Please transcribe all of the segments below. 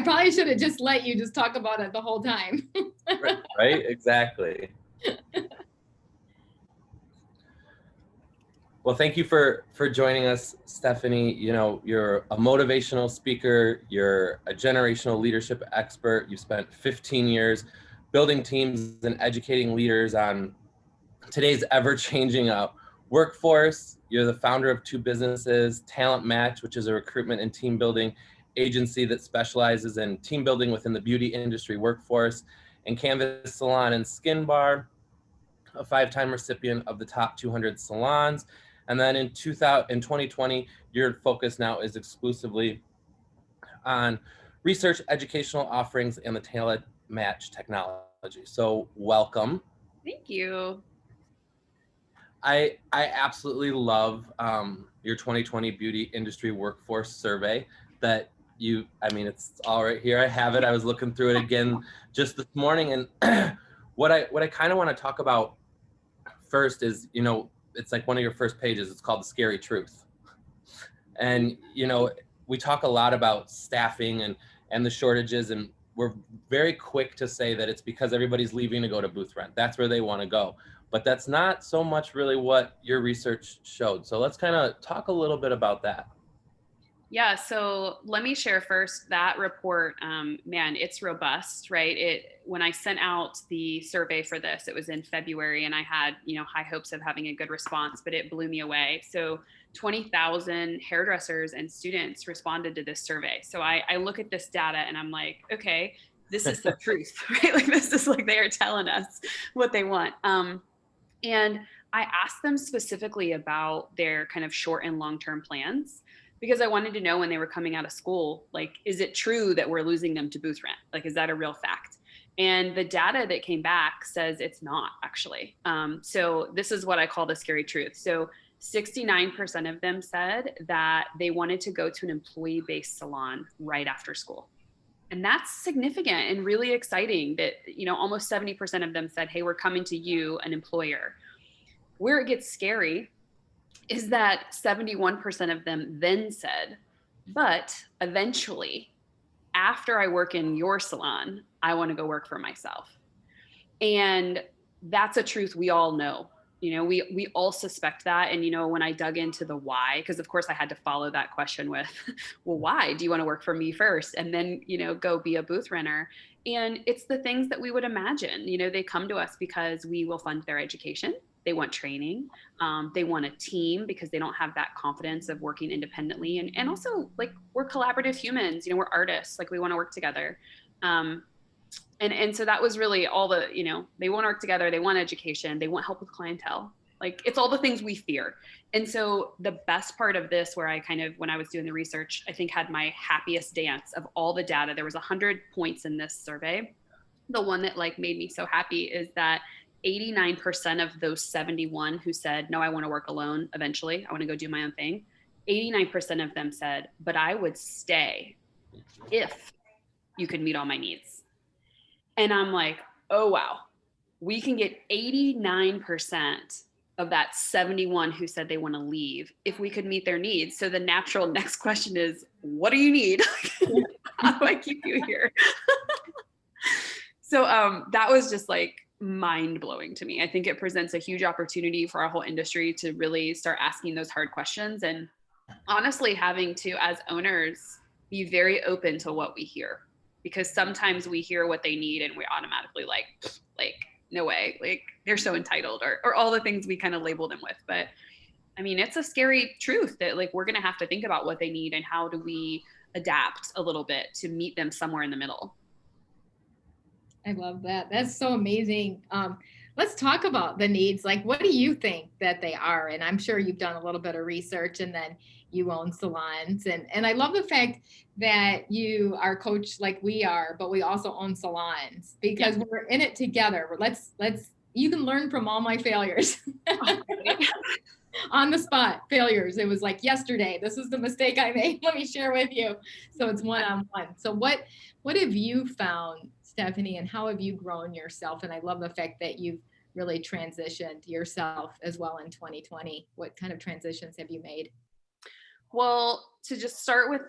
probably should have just let you just talk about it the whole time. Right? Exactly. Well, thank you for joining us, Stefanie. You know, you're a motivational speaker, you're a generational leadership expert. You spent 15 years building teams and educating leaders on today's ever-changing workforce. You're the founder of two businesses, Talent Match, which is a recruitment and team building agency that specializes in team building within the beauty industry workforce, and Canvas Salon and Skin Bar, a 5-time recipient of the top 200 salons. And then in 2020, your focus now is exclusively on research, educational offerings, and the Talent Match technology. So welcome. Thank you. I absolutely love your 2020 beauty industry workforce survey that I mean, it's all right here. I have it. I was looking through it again just this morning. And what I kind of want to talk about first is, you know, it's like one of your first pages. It's called The Scary Truth. And, you know, we talk a lot about staffing and the shortages, and we're very quick to say that it's because everybody's leaving to go to booth rent. That's where they want to go. But that's not so much really what your research showed. So let's kind of talk a little bit about that. Yeah, so let me share first that report. Man, it's robust, right? When I sent out the survey for this, it was in February, and I had, you know, high hopes of having a good response, but it blew me away. So 20,000 hairdressers and students responded to this survey. So I look at this data and I'm like, okay, this is the truth, right? Like this is like they are telling us what they want. And I asked them specifically about their kind of short and long-term plans, because I wanted to know when they were coming out of school, like, is it true that we're losing them to booth rent? Like, is that a real fact? And the data that came back says it's not, actually. So this is what I call the scary truth. So 69% of them said that they wanted to go to an employee-based salon right after school. And that's significant and really exciting that, you know, almost 70% of them said, hey, we're coming to you, an employer. Where it gets scary is that 71% of them then said, but eventually, after I work in your salon, I want to go work for myself. And that's a truth we all know. You know, we all suspect that. And, you know, when I dug into the why, because of course I had to follow that question with, well, why do you want to work for me first? And then, you know, go be a booth renter. And it's the things that we would imagine. You know, they come to us because we will fund their education. They want training. They want a team because they don't have that confidence of working independently. And also, like, we're collaborative humans, you know, we're artists, like we want to work together. And so that was really all the, you know, they want to work together, they want education, they want help with clientele. Like, it's all the things we fear. And so the best part of this, where I kind of, when I was doing the research, I think had my happiest dance of all the data. There was 100 points in this survey. The one that like made me so happy is that 89% of those 71 who said, no, I want to work alone eventually, I want to go do my own thing, 89% of them said, but I would stay if you could meet all my needs. And I'm like, oh, wow, we can get 89% of that 71 who said they want to leave if we could meet their needs. So the natural next question is, what do you need? How do I keep you here? So that was just like mind blowing to me. I think it presents a huge opportunity for our whole industry to really start asking those hard questions, and honestly having to, as owners, be very open to what we hear, because sometimes we hear what they need and we automatically like, no way, like they're so entitled, or all the things we kind of label them with. But I mean, it's a scary truth that like, we're going to have to think about what they need and how do we adapt a little bit to meet them somewhere in the middle. I love that. That's so amazing. Let's talk about the needs. Like, what do you think that they are? And I'm sure you've done a little bit of research, and then you own salons. And I love the fact that you are coached like we are, but we also own salons, because we're in it together. Let's, you can learn from all my failures. On the spot failures. It was like yesterday, this is the mistake I made. Let me share with you. So it's one-on-one. So what have you found, Stefanie, and how have you grown yourself? And I love the fact that you've really transitioned yourself as well in 2020. What kind of transitions have you made? Well, to just start with,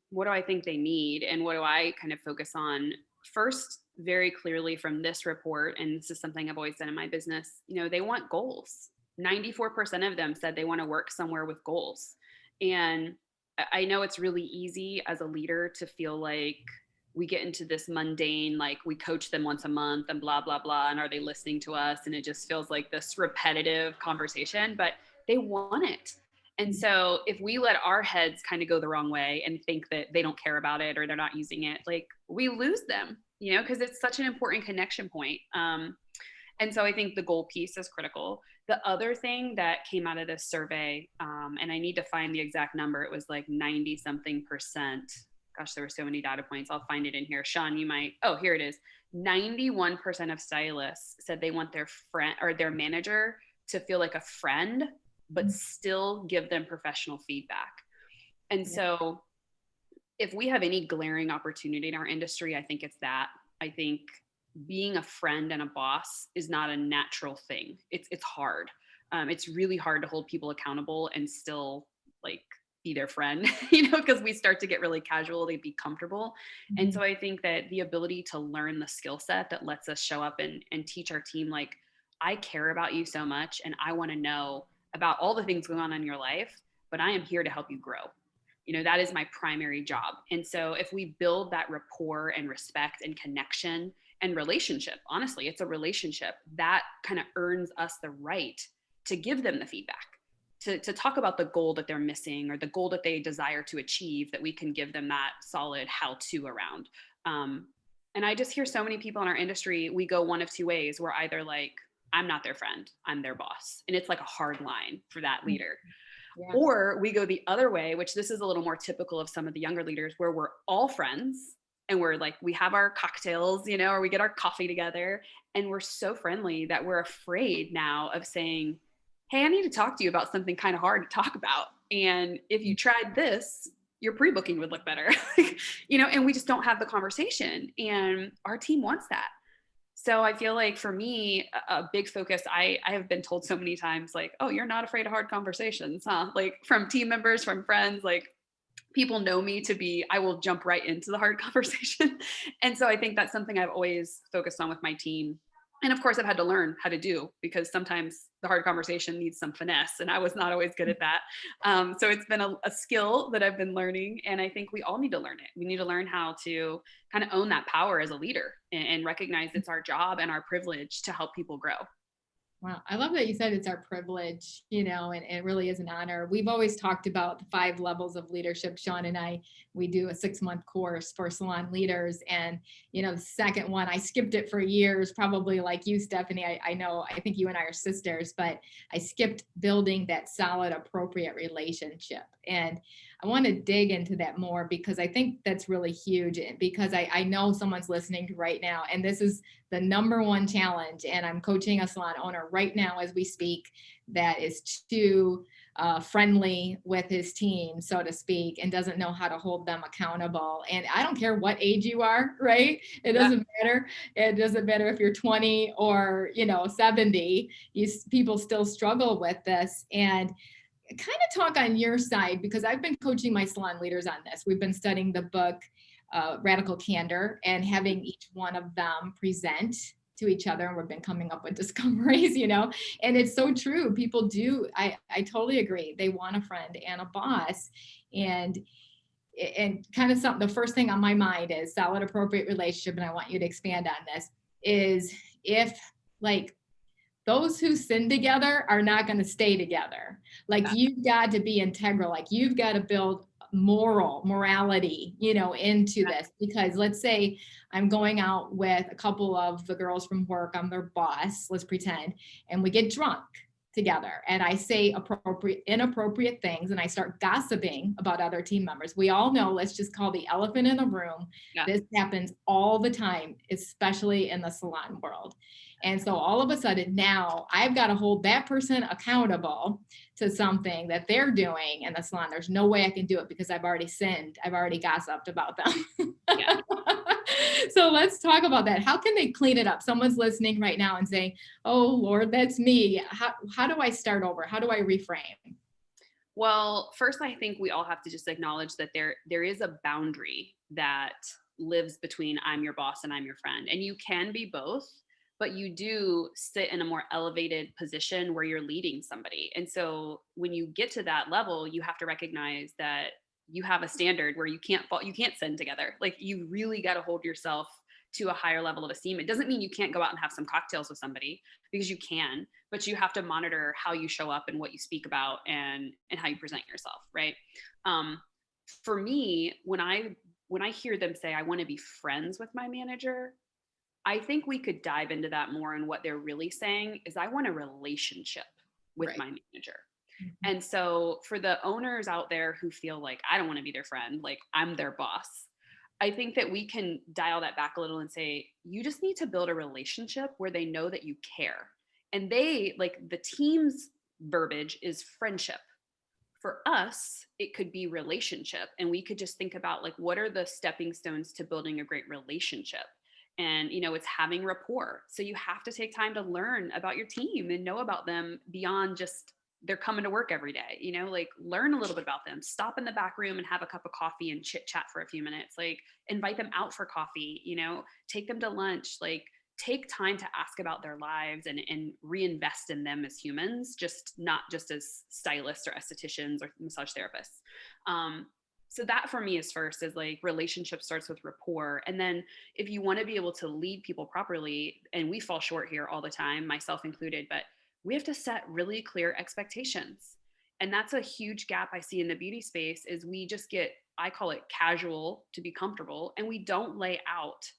what do I think they need and what do I kind of focus on? First, very clearly from this report, and this is something I've always done in my business, they want goals. 94% of them said they want to work somewhere with goals. And I know it's really easy as a leader to feel like we get into this mundane, like we coach them once a month and blah, blah, blah. And are they listening to us? And it just feels like this repetitive conversation, but they want it. And so if we let our heads kind of go the wrong way and think that they don't care about it or they're not using it, like we lose them, because it's such an important connection point. And so I think the goal piece is critical. The other thing that came out of this survey, and I need to find the exact number, it was like 90 something percent. Gosh, there were so many data points. I'll find it in here. Sean, you might, here it is. 91% of stylists said they want their friend or their manager to feel like a friend, but still give them professional feedback. And so if we have any glaring opportunity in our industry, I think it's that. I think being a friend and a boss is not a natural thing. It's hard. It's really hard to hold people accountable and still like be their friend, because we start to get really casual, they be comfortable. Mm-hmm. And so I think that the ability to learn the skill set that lets us show up and teach our team, like, I care about you so much and I want to know about all the things going on in your life, but I am here to help you grow. That is my primary job. And so if we build that rapport and respect and connection and relationship, honestly, it's a relationship that kind of earns us the right to give them the feedback, to talk about the goal that they're missing or the goal that they desire to achieve, that we can give them that solid how-to around. And I just hear so many people in our industry, we go one of two ways. We're either like, I'm not their friend, I'm their boss. And it's like a hard line for that leader. Yeah. Or we go the other way, which this is a little more typical of some of the younger leaders, where we're all friends and we're like, we have our cocktails, or we get our coffee together and we're so friendly that we're afraid now of saying, hey, I need to talk to you about something kind of hard to talk about. And if you tried this, your pre-booking would look better, and we just don't have the conversation, and our team wants that. So I feel like for me, a big focus, I have been told so many times, like, oh, you're not afraid of hard conversations, huh? Like from team members, from friends, like people know me to be, I will jump right into the hard conversation. And so I think that's something I've always focused on with my team. And of course I've had to learn how to do, because sometimes the hard conversation needs some finesse and I was not always good at that. So it's been a skill that I've been learning, and I think we all need to learn it. We need to learn how to kind of own that power as a leader and recognize it's our job and our privilege to help people grow. Wow. I love that you said it's our privilege, and it really is an honor. We've always talked about the 5 levels of leadership. Sean and I, we do a 6-month course for salon leaders. And, the second one, I skipped it for years, probably like you, Stefanie. I think you and I are sisters, but I skipped building that solid, appropriate relationship. And I want to dig into that more, because I think that's really huge, because I know someone's listening right now, and this is the number one challenge. And I'm coaching a salon owner right now as we speak that is too friendly with his team, so to speak, and doesn't know how to hold them accountable. And I don't care what age you are, right? It doesn't matter. It doesn't matter if you're 20 or, 70, people still struggle with this. And kind of talk on your side, because I've been coaching my salon leaders on this. We've been studying the book, Radical Candor, and having each one of them present to each other. And we've been coming up with discoveries, and it's so true. People do. I totally agree. They want a friend and a boss. And kind of something, the first thing on my mind is solid, appropriate relationship. And I want you to expand on this, is if like, those who sin together are not going to stay together. Like, you've got to be integral. Like, you've got to build morality, into this. Because let's say I'm going out with a couple of the girls from work, I'm their boss, let's pretend, and we get drunk together and I say inappropriate things and I start gossiping about other team members. We all know, let's just call the elephant in the room. Yeah. This happens all the time, especially in the salon world. And so all of a sudden now I've got to hold that person accountable to something that they're doing in the salon. There's no way I can do it because I've already sinned. I've already gossiped about them. Yeah. So let's talk about that. How can they clean it up? Someone's listening right now and saying, oh Lord, that's me. How do I start over? How do I reframe? Well, first, I think we all have to just acknowledge that there is a boundary that lives between I'm your boss and I'm your friend. And you can be both, but you do sit in a more elevated position where you're leading somebody. And so when you get to that level, you have to recognize that you have a standard where you can't fall, you can't send together. Like you really got to hold yourself to a higher level of esteem. It doesn't mean you can't go out and have some cocktails with somebody, because you can, but you have to monitor how you show up and what you speak about and how you present yourself, right? Um, for me, when I hear them say I want to be friends with my manager, I think we could dive into that more. And what they're really saying is I want a relationship with Right. my manager. And so for the owners out there who feel like I don't want to be their friend, like I'm their boss, I think that we can dial that back a little and say, you just need to build a relationship where they know that you care. And they, like, the team's verbiage is friendship. For us, it could be relationship. And we could just think about, like, what are the stepping stones to building a great relationship? And, it's having rapport. So you have to take time to learn about your team and know about them beyond just they're coming to work every day, like learn a little bit about them, stop in the back room and have a cup of coffee and chit chat for a few minutes, like invite them out for coffee, take them to lunch, like take time to ask about their lives and reinvest in them as humans, just not just as stylists or estheticians or massage therapists. So that for me is first, is like relationship starts with rapport. And then if you want to be able to lead people properly, and we fall short here all the time, myself included, but we have to set really clear expectations. And that's a huge gap I see in the beauty space, is we just get, I call it casual to be comfortable, and we don't lay out,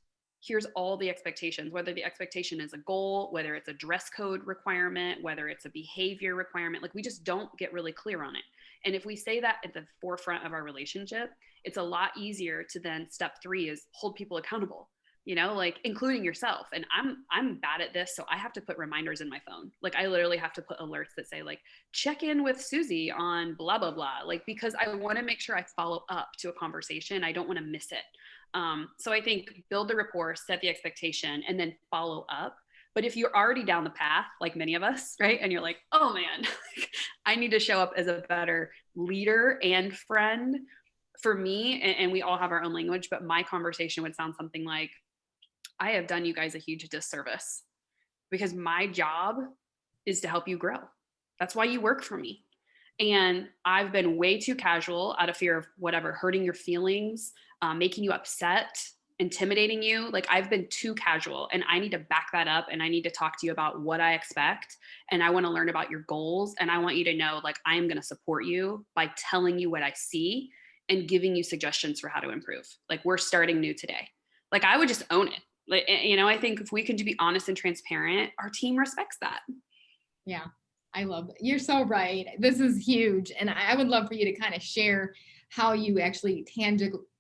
here's all the expectations, whether the expectation is a goal, whether it's a dress code requirement, whether it's a behavior requirement, like we just don't get really clear on it. And if we say that at the forefront of our relationship, it's a lot easier to then step 3 is hold people accountable, like including yourself. And I'm bad at this. So I have to put reminders in my phone. Like I literally have to put alerts that say like, check in with Susie on blah, blah, blah. Like, because I want to make sure I follow up to a conversation. I don't want to miss it. So I think build the rapport, set the expectation, and then follow up. But if you're already down the path, like many of us, right? And you're like, oh man, I need to show up as a better leader and friend. For me, and we all have our own language, but my conversation would sound something like, I have done you guys a huge disservice, because my job is to help you grow. That's why you work for me. And I've been way too casual out of fear of whatever, hurting your feelings, making you upset, intimidating you. Like I've been too casual, and I need to back that up. And I need to talk to you about what I expect. And I want to learn about your goals. And I want you to know, like, I am going to support you by telling you what I see and giving you suggestions for how to improve. Like we're starting new today. Like I would just own it. Like, I think if we can be honest and transparent, our team respects that. Yeah, I love it. You're so right. This is huge. And I would love for you to kind of share how you actually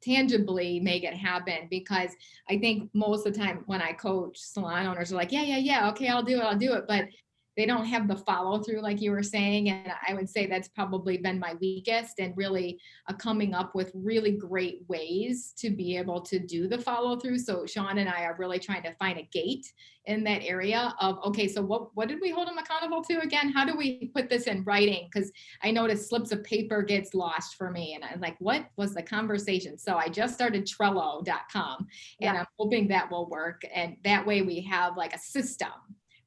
tangibly make it happen, because I think most of the time when I coach, salon owners are like, yeah, okay, I'll do it. But they don't have the follow through, like you were saying. And I would say that's probably been my weakest, and really coming up with really great ways to be able to do the follow through. So Sean and I are really trying to find a gate in that area of, okay, so what did we hold them accountable to again? How do we put this in writing? Because I noticed slips of paper gets lost for me. And I'm like, what was the conversation? So I just started Trello.com, and I'm hoping that will work. And that way we have like a system.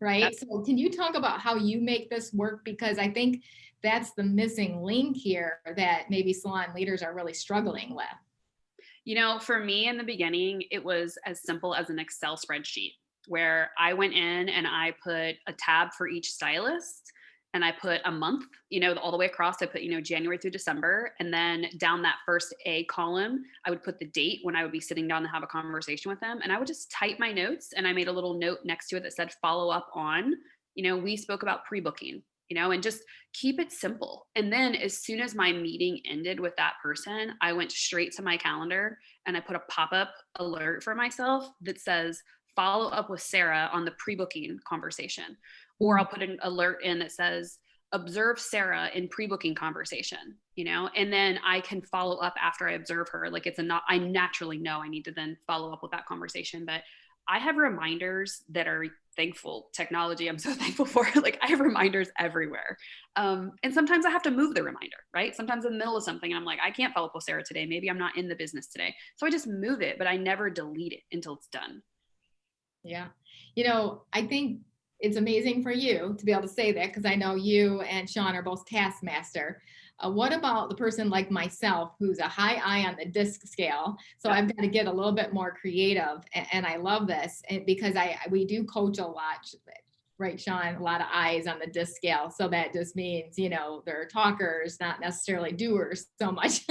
Right. So can you talk about how you make this work? Because I think that's the missing link here that maybe salon leaders are really struggling with. For me in the beginning, it was as simple as an Excel spreadsheet where I went in and I put a tab for each stylist, and I put a month, all the way across. I put, January through December. And then down that first A column, I would put the date when I would be sitting down to have a conversation with them. And I would just type my notes, and I made a little note next to it that said follow up on, we spoke about pre-booking, and just keep it simple. And then as soon as my meeting ended with that person, I went straight to my calendar and I put a pop-up alert for myself that says, follow up with Sarah on the pre-booking conversation. Or I'll put an alert in that says, observe Sarah in pre-booking conversation, and then I can follow up after I observe her. Like I naturally know I need to then follow up with that conversation, but I have reminders that are thankful technology. I'm so thankful for it. Like I have reminders everywhere. And sometimes I have to move the reminder, right? Sometimes in the middle of something, I'm like, I can't follow up with Sarah today. Maybe I'm not in the business today. So I just move it, but I never delete it until it's done. Yeah. I think it's amazing for you to be able to say that, because I know you and Sean are both taskmaster. What about the person like myself who's a high I on the disc scale? So I've got to get a little bit more creative, and I love this because we do coach a lot, right, Sean? A lot of eyes on the disc scale. So that just means, they're talkers, not necessarily doers so much.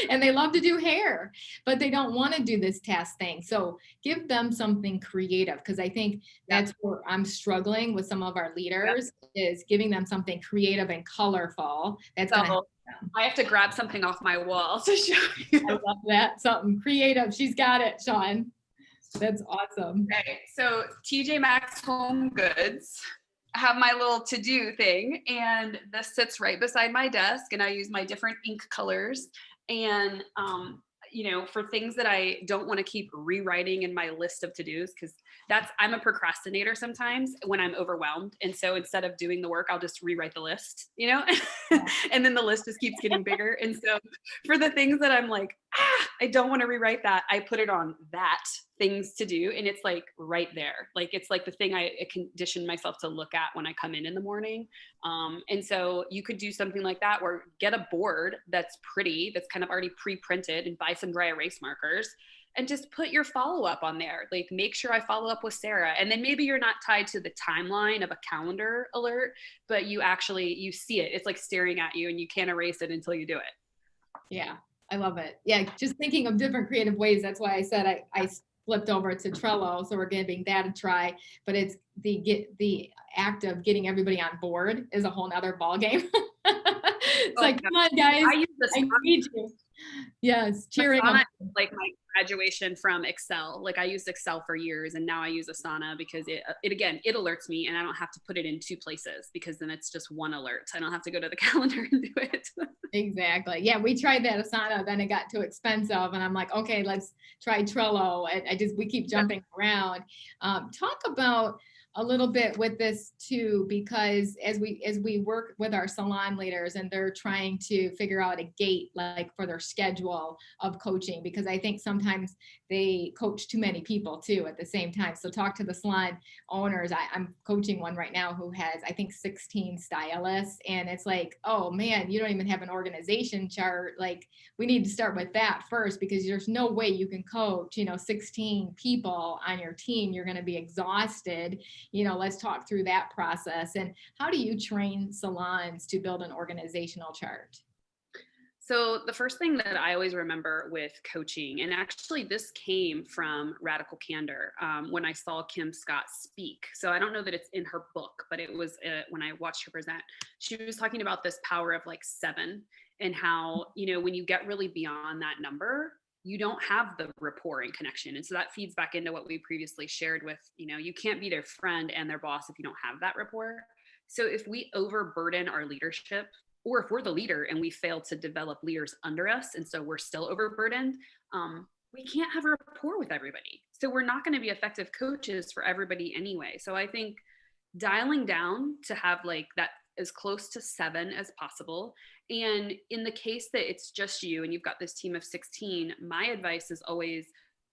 And they love to do hair, but they don't want to do this task thing. So give them something creative, because I think that's where I'm struggling with some of our leaders is giving them something creative and colorful. That's going to help them. I have to grab something off my wall to show you. I love that. Something creative. She's got it, Sean. That's awesome. Okay, so TJ Maxx Home Goods. I have my little to-do thing, and this sits right beside my desk, and I use my different ink colors. And, for things that I don't want to keep rewriting in my list of to-dos, because I'm a procrastinator sometimes when I'm overwhelmed. And so instead of doing the work, I'll just rewrite the list, and then the list just keeps getting bigger. And so for the things that I'm like, I don't want to rewrite that, I put it on that things to do. And it's like right there. Like, it's like the thing I condition myself to look at when I come in the morning. And so you could do something like that, where get a board that's pretty, that's kind of already pre-printed, and buy some dry erase markers and just put your follow-up on there. Like, make sure I follow up with Sarah. And then maybe you're not tied to the timeline of a calendar alert, but you see it. It's like staring at you, and you can't erase it until you do it. Yeah, I love it. Yeah, just thinking of different creative ways. That's why I said I flipped over to Trello. So we're giving that a try, but it's the act of getting everybody on board is a whole nother ball game. Like, come on, guys, I need you. Yes, cheering them. Like my graduation from Excel. Like I used Excel for years, and now I use Asana because it alerts me, and I don't have to put it in two places, because then it's just one alert. I don't have to go to the calendar and do it. Exactly. Yeah, we tried that Asana, then it got too expensive, and I'm like, okay, let's try Trello. We keep jumping around. Talk about a little bit with this too, because as we work with our salon leaders, and they're trying to figure out a gate like for their schedule of coaching, because I think sometimes they coach too many people too at the same time. So talk to the salon owners. I'm coaching one right now who has, I think, 16 stylists, and it's like, oh man, you don't even have an organization chart. Like, we need to start with that first, because there's no way you can coach 16 people on your team. You're going to be exhausted. Let's talk through that process. And how do you train salons to build an organizational chart? So the first thing that I always remember with coaching, and actually this came from Radical Candor, when I saw Kim Scott speak. So I don't know that it's in her book, but it was when I watched her present. She was talking about this power of like 7, and how, when you get really beyond that number, you don't have the rapport and connection. And so that feeds back into what we previously shared with, you can't be their friend and their boss if you don't have that rapport. So if we overburden our leadership, or if we're the leader and we fail to develop leaders under us, and so we're still overburdened, we can't have a rapport with everybody. So we're not going to be effective coaches for everybody anyway. So I think dialing down to have like that as close to 7 as possible. And in the case that it's just you and you've got this team of 16, my advice is always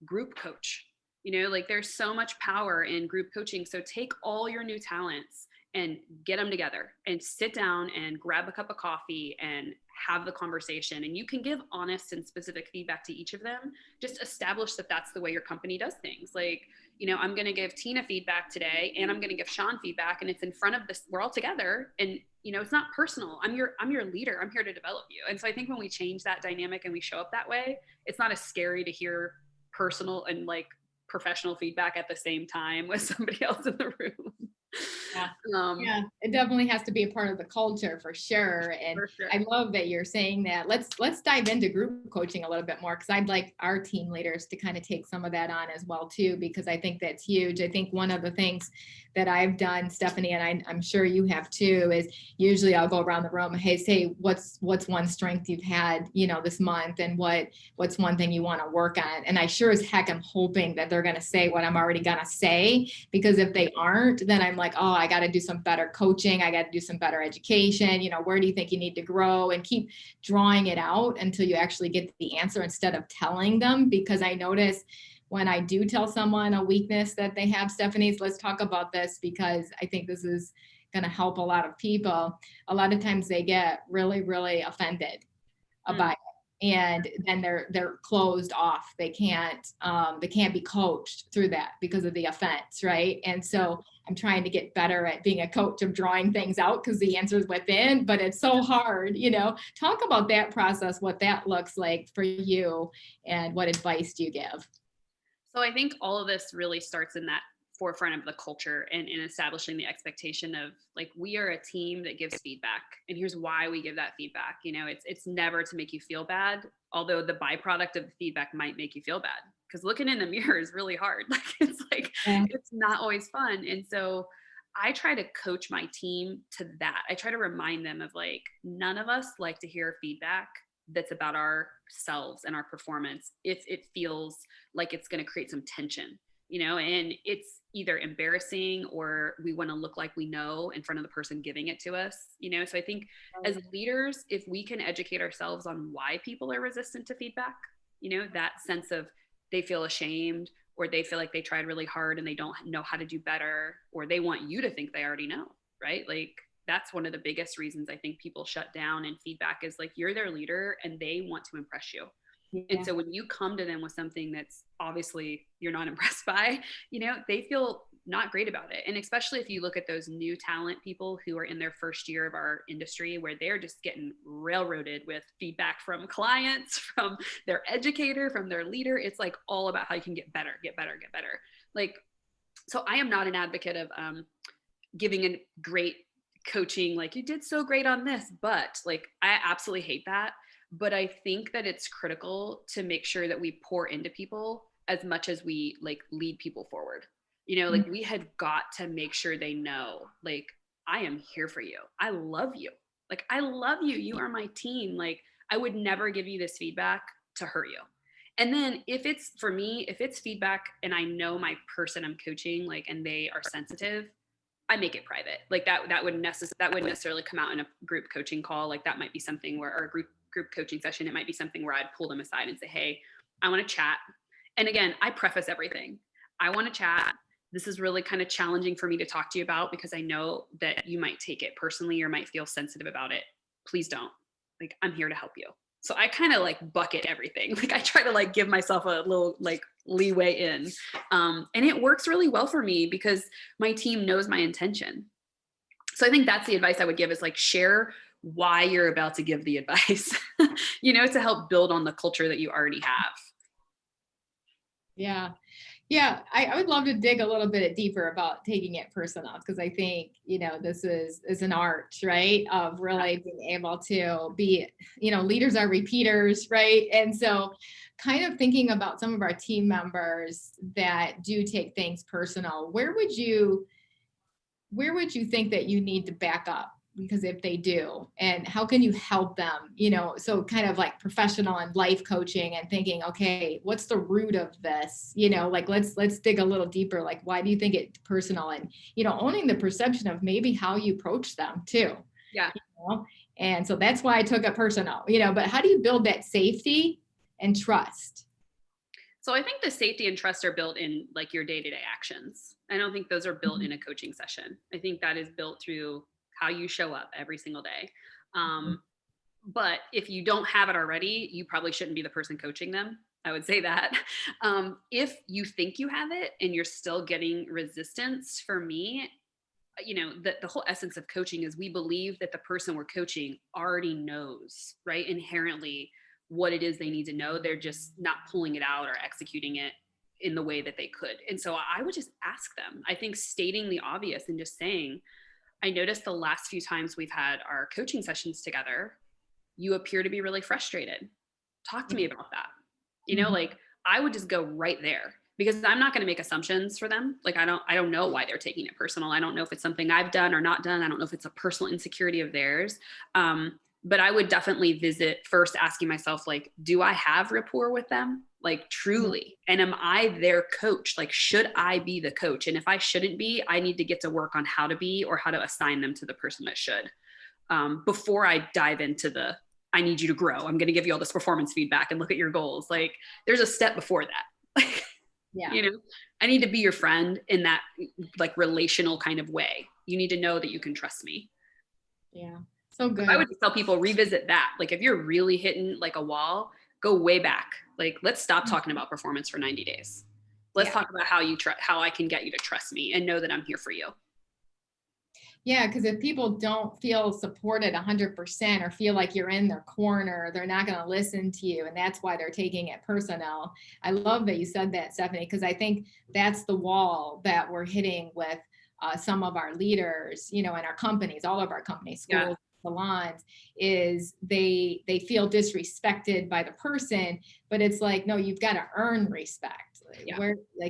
group coach. Like there's so much power in group coaching. So take all your new talents and get them together and sit down and grab a cup of coffee and have the conversation. And you can give honest and specific feedback to each of them. Just establish that that's the way your company does things. Like, I'm going to give Tina feedback today, and I'm going to give Sean feedback, and it's in front of this, we're all together, and it's not personal. I'm your leader. I'm here to develop you. And so I think when we change that dynamic and we show up that way, it's not as scary to hear personal and like professional feedback at the same time with somebody else in the room. Yeah. Um, Yeah, it definitely has to be a part of the culture for sure. And for sure. I love that you're saying that. Let's dive into group coaching a little bit more because I'd like our team leaders to kind of take some of that on as well too, because I think that's huge. I think one of the things that I've done, Stefanie, and I'm sure you have too, is usually I'll go around the room, hey, say what's one strength you've had, this month, and what's one thing you want to work on. And I sure as heck am hoping that they're going to say what I'm already going to say, because if they aren't, then I'm like, oh, I got to do some better coaching. I got to do some better education. Where do you think you need to grow? And keep drawing it out until you actually get the answer instead of telling them. Because I notice when I do tell someone a weakness that they have, Stefanie, let's talk about this because I think this is going to help a lot of people. A lot of times they get really, really offended about it. And then they're closed off. They can't be coached through that because of the offense, right? And so I'm trying to get better at being a coach of drawing things out because the answer is within, but it's so hard, Talk about that process, what that looks like for you, and what advice do you give? So I think all of this really starts in that forefront of the culture and in establishing the expectation of like, we are a team that gives feedback, and here's why we give that feedback. It's never to make you feel bad, although the byproduct of the feedback might make you feel bad, because looking in the mirror is really hard. It's not always fun. And so I try to coach my team to that. I try to remind them of like, none of us like to hear feedback that's about ourselves and our performance if it feels like it's going to create some tension, and it's either embarrassing or we want to look like we know in front of the person giving it to us. So I think as leaders, if we can educate ourselves on why people are resistant to feedback, that sense of they feel ashamed, or they feel like they tried really hard and they don't know how to do better, or they want you to think they already know, right? Like, that's one of the biggest reasons I think people shut down in feedback, is like, you're their leader and they want to impress you. Yeah. And so when you come to them with something that's obviously you're not impressed by, they feel not great about it. And especially if you look at those new talent people who are in their first year of our industry, where they're just getting railroaded with feedback from clients, from their educator, from their leader. It's like all about how you can get better. Like, so I am not an advocate of giving a great coaching, like, you did so great on this, but like, I absolutely hate that. But I think that it's critical to make sure that we pour into people as much as we like lead people forward. Like, we have got to make sure they know, like, I am here for you. I love you. Like, I love you. You are my team. Like, I would never give you this feedback to hurt you. And then if it's for me, if it's feedback and I know my person I'm coaching, like, and they are sensitive, I make it private. Like, that wouldn't necessarily come out in a group coaching call. Like, that might be something where, or a group coaching session, it might be something where I'd pull them aside and say, hey, I want to chat. And again, I preface everything. I want to chat. This is really kind of challenging for me to talk to you about, because I know that you might take it personally or might feel sensitive about it. Please don't. Like, I'm here to help you. So I kind of like bucket everything. Like, I try to like give myself a little like leeway in. And it works really well for me because my team knows my intention. So I think that's the advice I would give, is like, share why you're about to give the advice, to help build on the culture that you already have. Yeah. Yeah, I would love to dig a little bit deeper about taking it personal, because I think, this is an art, right? Of really being able to be, leaders are repeaters, right? And so kind of thinking about some of our team members that do take things personal, where would you think that you need to back up? Because if they do, and how can you help them, so kind of like professional and life coaching and thinking, okay, what's the root of this? Like, let's dig a little deeper. Like, why do you think it's personal? And, owning the perception of maybe how you approach them too. Yeah. And so that's why I took it personal, but how do you build that safety and trust? So I think the safety and trust are built in like your day-to-day actions. I don't think those are built in a coaching session. I think that is built through how you show up every single day. But if you don't have it already, you probably shouldn't be the person coaching them. I would say that. If you think you have it and you're still getting resistance, for me, the whole essence of coaching is we believe that the person we're coaching already knows, right, inherently what it is they need to know. They're just not pulling it out or executing it in the way that they could. And so I would just ask them. I think stating the obvious and just saying, I noticed the last few times we've had our coaching sessions together, you appear to be really frustrated. Talk to me about that. You know, like I would just go right there, because I'm not going to make assumptions for them. Like, I don't know why they're taking it personal. I don't know if it's something I've done or not done. I don't know if it's a personal insecurity of theirs. But I would definitely visit first asking myself, like, do I have rapport with them? Like, truly? And am I their coach? Like, should I be the coach? And if I shouldn't be, I need to get to work on how to be, or how to assign them to the person that should, before I dive into I need you to grow. I'm going to give you all this performance feedback and look at your goals. Like, there's a step before that. Yeah. You know, I need to be your friend in that like relational kind of way. You need to know that you can trust me. Yeah. So good. I would just tell people, revisit that. Like, if you're really hitting like a wall, go way back. Like, let's stop talking about performance for 90 days. Let's talk about how I can get you to trust me and know that I'm here for you. Yeah, because if people don't feel supported 100% or feel like you're in their corner, they're not going to listen to you. And that's why they're taking it personal. I love that you said that, Stefanie, because I think that's the wall that we're hitting with some of our leaders, you know, in our companies, all of our companies, schools, salons, is they feel disrespected by the person, but it's like, no, you've got to earn respect.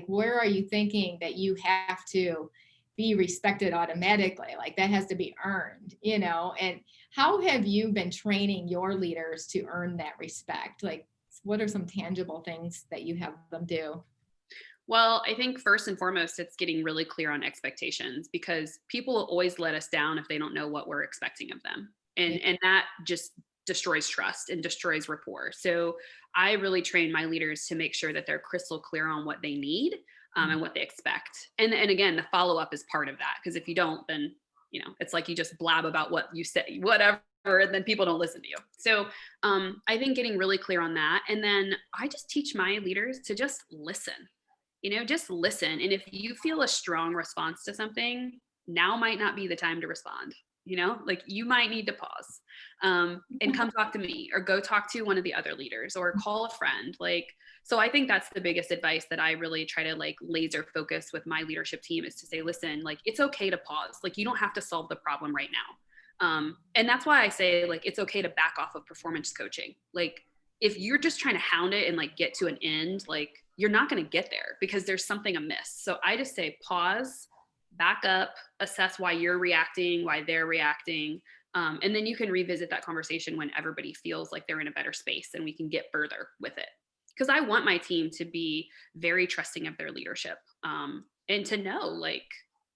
Where are you thinking that you have to be respected automatically? Like, that has to be earned, you know? And how have you been training your leaders to earn that respect? Like, what are some tangible things that you have them do? Well, I think first and foremost, it's getting really clear on expectations, because people will always let us down if they don't know what we're expecting of them. And that just destroys trust and destroys rapport. So I really train my leaders to make sure that they're crystal clear on what they need, and what they expect. And again, the follow-up is part of that, because if you don't, then, you know, it's like you just blab about what you say, whatever, and then people don't listen to you. So I think getting really clear on that. And then I just teach my leaders to just listen, you know, just listen. And if you feel a strong response to something, now might not be the time to respond. You know, like, you might need to pause and come talk to me, or go talk to one of the other leaders, or call a friend. Like, so I think that's the biggest advice that I really try to like laser focus with my leadership team, is to say, listen, like, it's okay to pause. Like, you don't have to solve the problem right now. And that's why I say, like, it's okay to back off of performance coaching. Like, if you're just trying to hound it and like get to an end, like, you're not going to get there, because there's something amiss. So I just say, pause, back up, assess why you're reacting, why they're reacting. And then you can revisit that conversation when everybody feels like they're in a better space and we can get further with it. Because I want my team to be very trusting of their leadership, and to know, like,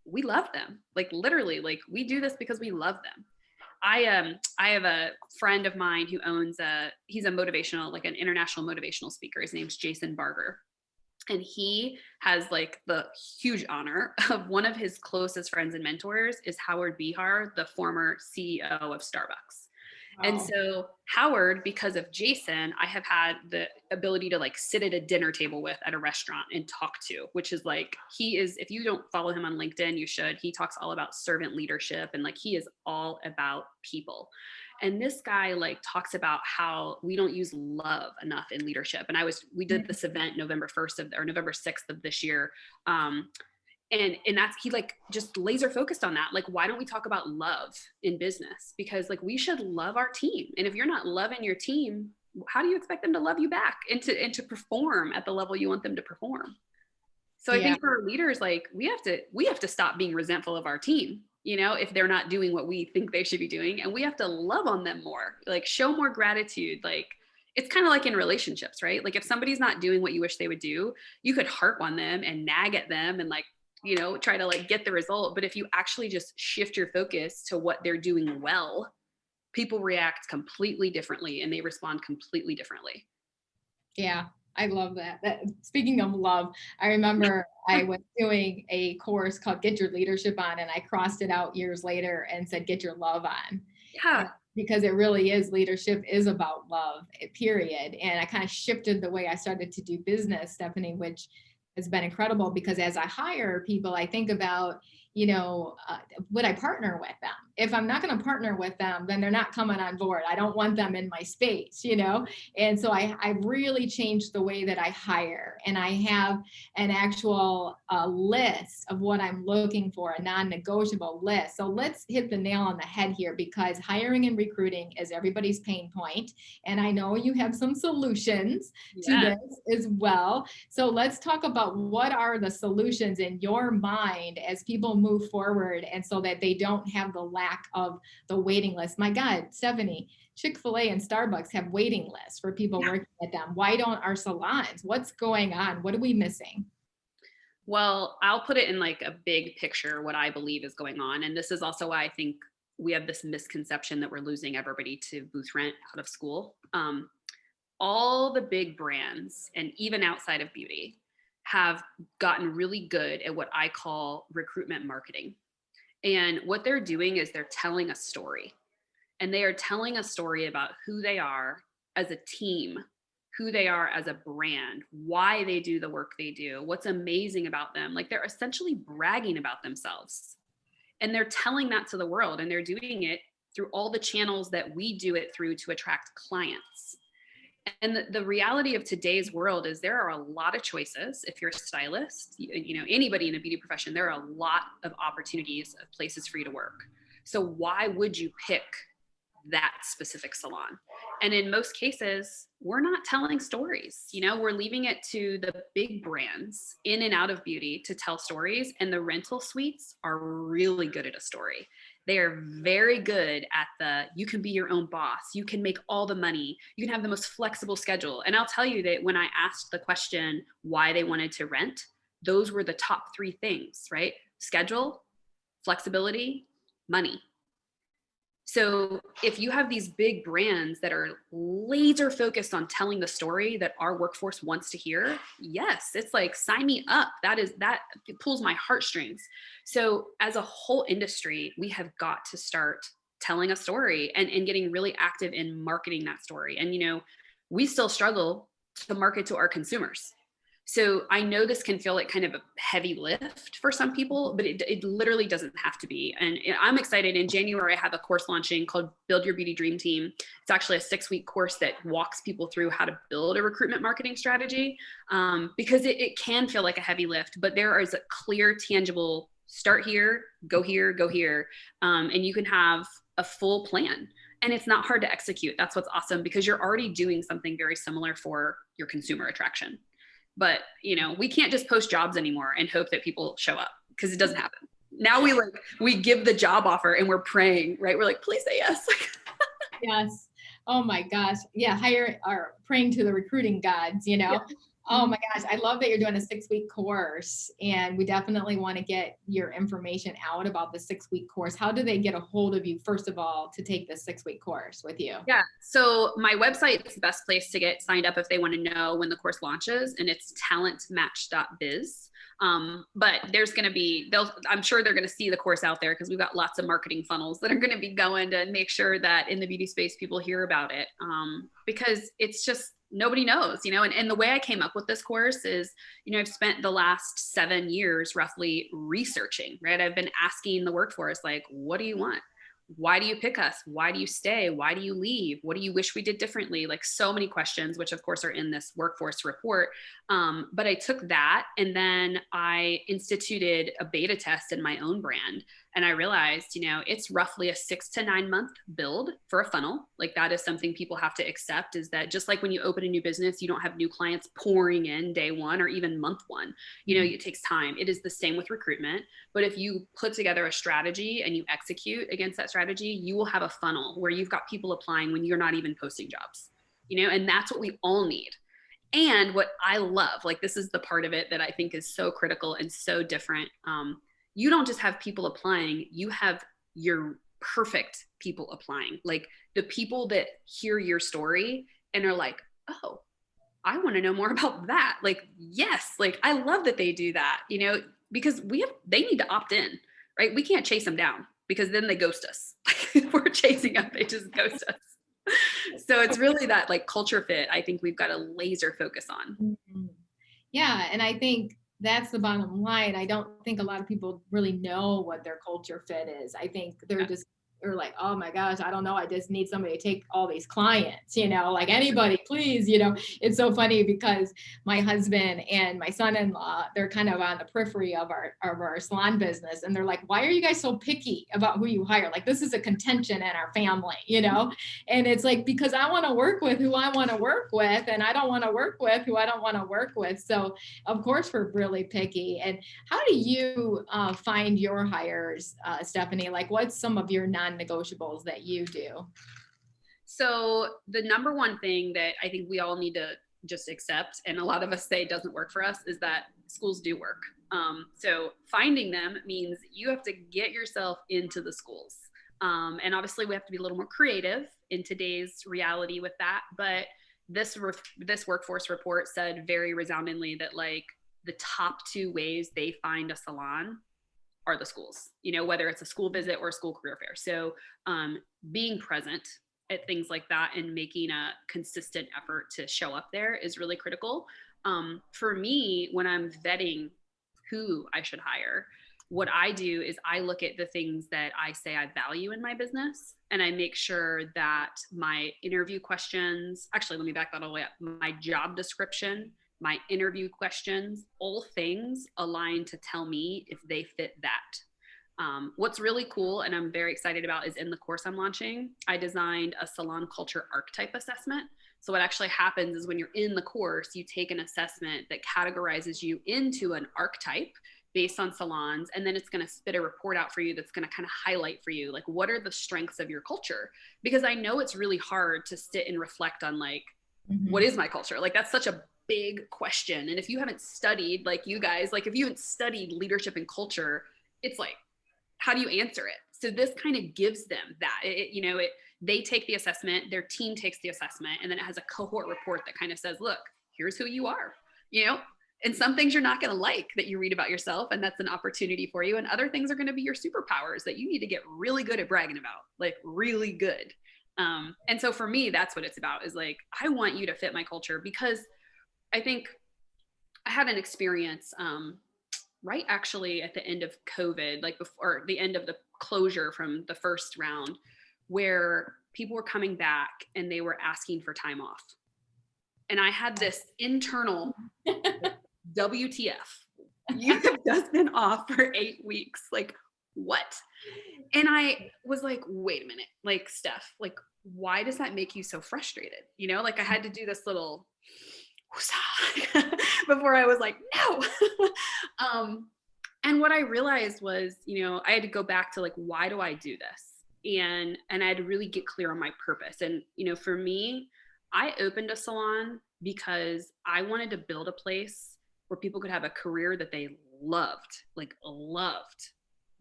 we love them. Like, literally, like, we do this because we love them. I have a friend of mine who he's a motivational, like an international motivational speaker. His name's Jason Barger. And he has like the huge honor of one of his closest friends and mentors is Howard Behar, the former CEO of Starbucks. Wow. And so Howard, because of Jason, I have had the ability to like sit at a dinner table with at a restaurant and talk to, which is like, if you don't follow him on LinkedIn, you should. He talks all about servant leadership, and like, he is all about people. And this guy like talks about how we don't use love enough in leadership. And we did this event November 6th of this year. And that's, he like just laser focused on that. Like, why don't we talk about love in business? Because like, we should love our team. And if you're not loving your team, how do you expect them to love you back and to perform at the level you want them to perform? So I think for our leaders, like, we have to stop being resentful of our team, you know, if they're not doing what we think they should be doing, and we have to love on them more, like show more gratitude. Like, it's kind of like in relationships, right? Like, if somebody's not doing what you wish they would do, you could harp on them and nag at them and like, you know, try to like get the result. But if you actually just shift your focus to what they're doing well, people react completely differently and they respond completely differently. Yeah, I love that. Speaking of love, I remember I was doing a course called Get Your Leadership On, and I crossed it out years later and said, Get Your Love On. Yeah. Because it really is, leadership is about love, period. And I kind of shifted the way I started to do business, Stefanie, which has been incredible, because as I hire people, I think about, would I partner with them? If I'm not going to partner with them, then they're not coming on board. I don't want them in my space, And so I really changed the way that I hire, and I have an actual list of what I'm looking for, a non-negotiable list. So let's hit the nail on the head here, because hiring and recruiting is everybody's pain point. And I know you have some solutions to this as well. So let's talk about what are the solutions in your mind as people move forward, and so that they don't have the lack of the waiting list. My God, Stefanie, Chick-fil-A and Starbucks have waiting lists for people working at them. Why don't our salons? What's going on? What are we missing? Well, I'll put it in like a big picture, what I believe is going on. And this is also why I think we have this misconception that we're losing everybody to booth rent out of school. All the big brands, and even outside of beauty, have gotten really good at what I call recruitment marketing. And what they're doing is they're telling a story. And they are telling a story about who they are as a team, who they are as a brand, why they do the work they do, what's amazing about them. Like, they're essentially bragging about themselves. And they're telling that to the world, and they're doing it through all the channels that we do it through to attract clients. And the reality of today's world is there are a lot of choices. If you're a stylist, anybody in the beauty profession, there are a lot of opportunities of places for you to work. So why would you pick that specific salon? And in most cases, we're not telling stories. We're leaving it to the big brands in and out of beauty to tell stories. And the rental suites are really good at a story. They are very good at you can be your own boss. You can make all the money. You can have the most flexible schedule. And I'll tell you that when I asked the question why they wanted to rent, those were the top 3 things, right? Schedule, flexibility, money. So if you have these big brands that are laser focused on telling the story that our workforce wants to hear, yes, it's like, sign me up. That it pulls my heartstrings. So as a whole industry, we have got to start telling a story and getting really active in marketing that story. And, we still struggle to market to our consumers. So I know this can feel like kind of a heavy lift for some people, but it literally doesn't have to be. And I'm excited. In January, I have a course launching called Build Your Beauty Dream Team. It's actually a 6-week course that walks people through how to build a recruitment marketing strategy, because it can feel like a heavy lift, but there is a clear, tangible start here, go here, go here. And you can have a full plan. And it's not hard to execute. That's what's awesome, because you're already doing something very similar for your consumer attraction. But, we can't just post jobs anymore and hope that people show up, because it doesn't happen. Now we give the job offer and we're praying, right? We're like, please say yes. Yes. Oh my gosh. Yeah. Praying to the recruiting gods, Yeah. Oh my gosh. I love that you're doing a 6-week course, and we definitely want to get your information out about the 6-week course. How do they get a hold of you, first of all, to take the 6-week course with you? Yeah. So my website is the best place to get signed up if they want to know when the course launches, and it's talentmatch.biz. But there's going to be, I'm sure they're going to see the course out there, because we've got lots of marketing funnels that are going to be going to make sure that in the beauty space, people hear about it. Because it's just, nobody knows, and the way I came up with this course is, I've spent the last 7 years roughly researching, right? I've been asking the workforce, like, what do you want? Why do you pick us? Why do you stay? Why do you leave? What do you wish we did differently? Like, so many questions, which of course are in this workforce report. But I took that, and then I instituted a beta test in my own brand. And I realized, it's roughly a 6 to 9 month build for a funnel. Like, that is something people have to accept, is that just like when you open a new business, you don't have new clients pouring in day 1 or even month 1. It takes time. It is the same with recruitment. But if you put together a strategy and you execute against that strategy, you will have a funnel where you've got people applying when you're not even posting jobs, and that's what we all need. And what I love, like, this is the part of it that I think is so critical and so different. You don't just have people applying, you have your perfect people applying. Like, the people that hear your story and are like, oh, I want to know more about that. Like, yes, like, I love that they do that, because they need to opt in, right? We can't chase them down, because then they ghost us. If we're chasing them, they just ghost us. So it's really that, like, culture fit, I think we've got to laser focus on. Mm-hmm. Yeah. And I think that's the bottom line. I don't think a lot of people really know what their culture fit is. I think they're just, they're like, oh my gosh, I don't know. I just need somebody to take all these clients, like anybody, please, It's so funny because my husband and my son-in-law, they're kind of on the periphery of our salon business. And they're like, why are you guys so picky about who you hire? Like, this is a contention in our family, And it's like, because I want to work with who I want to work with, and I don't want to work with who I don't want to work with. So of course we're really picky. And how do you find your hires, Stefanie? Like, what's some of your non-negotiables that you do? So the number one thing that I think we all need to just accept, and a lot of us say doesn't work for us, is that schools do work. So finding them means you have to get yourself into the schools. And obviously we have to be a little more creative in today's reality with that. But this workforce report said very resoundingly that like the top 2 ways they find a salon are the schools, whether it's a school visit or a school career fair. So being present at things like that and making a consistent effort to show up there is really critical. For me, when I'm vetting who I should hire, what I do is I look at the things that I say I value in my business, and I make sure that my interview questions, actually, let me back that all the way up. My job description, my interview questions, all things align to tell me if they fit that. What's really cool, and I'm very excited about, is in the course I'm launching, I designed a salon culture archetype assessment. So what actually happens is when you're in the course, you take an assessment that categorizes you into an archetype based on salons, and then it's going to spit a report out for you that's going to kind of highlight for you, like, what are the strengths of your culture? Because I know it's really hard to sit and reflect on, like, what is my culture? Like, that's such a big question. And if you haven't studied, like you guys, like if you haven't studied leadership and culture, it's like, how do you answer it? So this kind of gives them that, they take the assessment, their team takes the assessment, and then it has a cohort report that kind of says, look, here's who you are, and some things you're not going to like that you read about yourself, and that's an opportunity for you. And other things are going to be your superpowers that you need to get really good at bragging about, like really good. And so for me, that's what it's about, is like, I want you to fit my culture, because I think I had an experience, right actually at the end of COVID, like before the end of the closure from the first round, where people were coming back and they were asking for time off. And I had this internal WTF, you have just been off for 8 weeks. Like, what? And I was like, wait a minute, like, Steph, like, why does that make you so frustrated? Like I had to do this little before I was like, no. And what I realized was, I had to go back to like, why do I do this? And I had to really get clear on my purpose. And, for me, I opened a salon because I wanted to build a place where people could have a career that they loved,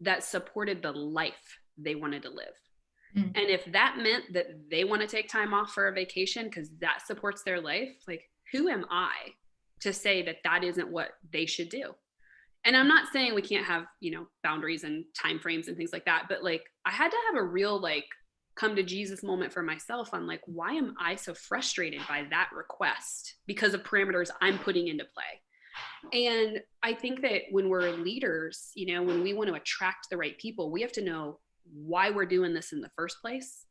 that supported the life they wanted to live. Mm. And if that meant that they want to take time off for a vacation because that supports their life, like, who am I to say that that isn't what they should do? And I'm not saying we can't have, boundaries and timeframes and things like that, but like, I had to have a real, like, come to Jesus moment for myself on like, why am I so frustrated by that request because of parameters I'm putting into play? And I think that when we're leaders, when we want to attract the right people, we have to know why we're doing this in the first place.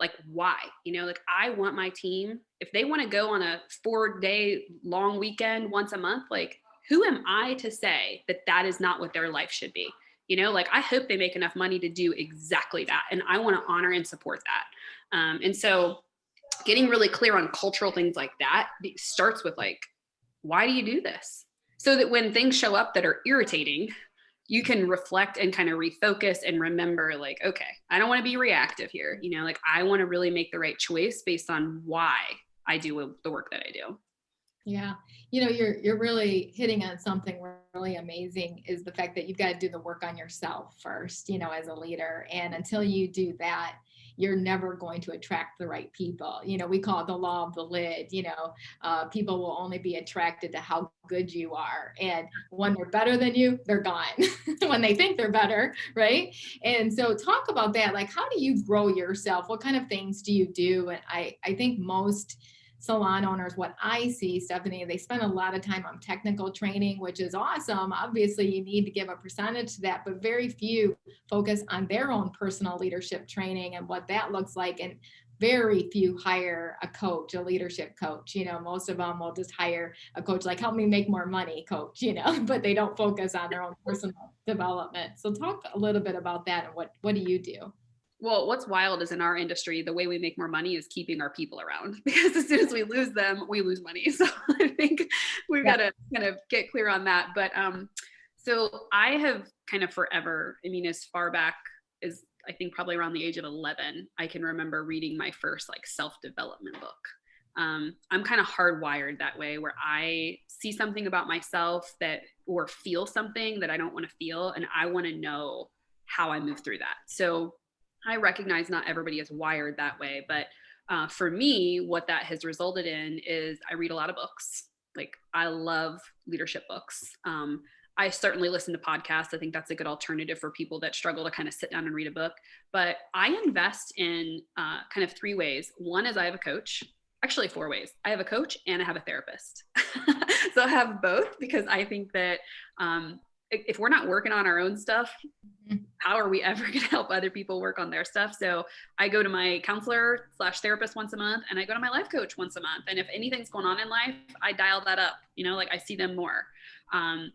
Like, why? Like, I want my team, if they want to go on a 4-day long weekend once a month, like, who am I to say that that is not what their life should be? Like, I hope they make enough money to do exactly that. And I want to honor and support that. And so getting really clear on cultural things like that starts with like, why do you do this? So that when things show up that are irritating, you can reflect and kind of refocus and remember, like, okay, I don't want to be reactive here. Like, I want to really make the right choice based on why I do the work that I do. Yeah. You're really hitting on something really amazing, is the fact that you've got to do the work on yourself first, as a leader. And until you do that, you're never going to attract the right people. We call it the law of the lid. People will only be attracted to how good you are. And when they're better than you, they're gone. When they think they're better, right? And so talk about that. Like, how do you grow yourself? What kind of things do you do? And I think most salon owners, what I see, Stephanie, they spend a lot of time on technical training, which is awesome. Obviously, you need to give a percentage to that, but very few focus on their own personal leadership training and what that looks like. And very few hire a coach, a leadership coach. Most of them will just hire a coach, like help me make more money coach, but they don't focus on their own personal development. So talk a little bit about that and what do you do? Well, what's wild is in our industry, the way we make more money is keeping our people around, because as soon as we lose them, we lose money. So I think we've got to kind of get clear on that. But so I have kind of forever, as far back as I think probably around the age of 11, I can remember reading my first like self-development book. I'm kind of hardwired that way, where I see something about myself or feel something that I don't want to feel, and I want to know how I move through that. So I recognize not everybody is wired that way, but for me, what that has resulted in is I read a lot of books. Like, I love leadership books. I certainly listen to podcasts. I think that's a good alternative for people that struggle to kind of sit down and read a book. But I invest in kind of 3 ways. One is I have a coach. Actually 4 ways. I have a coach and I have a therapist. So I have both, because I think that if we're not working on our own stuff, how are we ever going to help other people work on their stuff? So I go to my counselor/therapist once a month, and I go to my life coach once a month. And if anything's going on in life, I dial that up, like I see them more.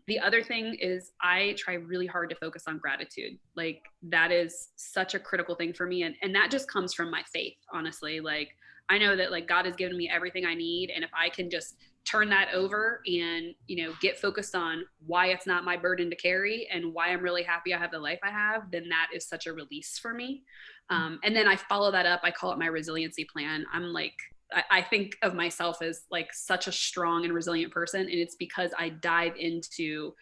The other thing is I try really hard to focus on gratitude. Like, that is such a critical thing for me. And that just comes from my faith, honestly. Like, I know that like God has given me everything I need. And if I can just turn that over and, get focused on why it's not my burden to carry and why I'm really happy I have the life I have, then that is such a release for me. And then I follow that up. I call it my resiliency plan. I'm like, I think of myself as like such a strong and resilient person. And it's because I dive into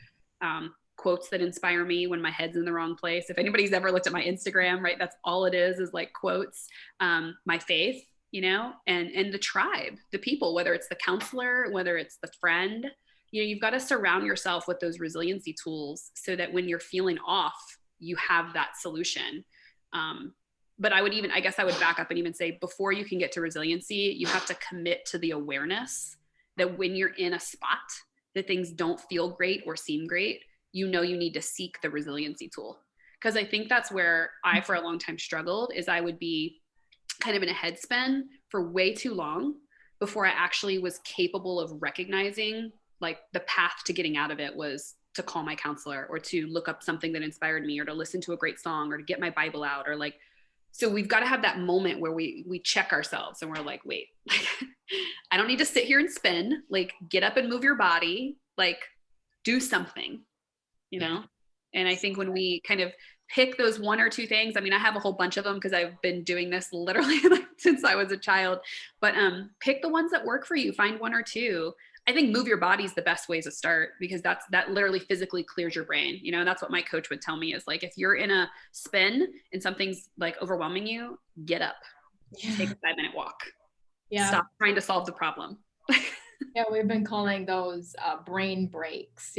quotes that inspire me when my head's in the wrong place. If anybody's ever looked at my Instagram, right, that's all it is like quotes, my faith, and the tribe, the people, whether it's the counselor, whether it's the friend, you've got to surround yourself with those resiliency tools so that when you're feeling off, you have that solution. But I guess I would back up and even say, before you can get to resiliency, you have to commit to the awareness that when you're in a spot that things don't feel great or seem great, you need to seek the resiliency tool. Because I think that's where I, for a long time, struggled, is I would be kind of in a head spin for way too long before I actually was capable of recognizing like the path to getting out of it was to call my counselor, or to look up something that inspired me, or to listen to a great song, or to get my Bible out, or like, so we've got to have that moment where we check ourselves and we're like, wait, I don't need to sit here and spin, like get up and move your body, like do something, And I think when we kind of pick those 1 or 2 things, I have a whole bunch of them because I've been doing this literally since I was a child, but pick the ones that work for you. Find 1 or 2. I think move your body is the best way to start, because that literally physically clears your brain. That's what my coach would tell me is like, if you're in a spin and something's like overwhelming you, get up, take a 5-minute walk. Stop trying to solve the problem. Yeah, we've been calling those brain breaks,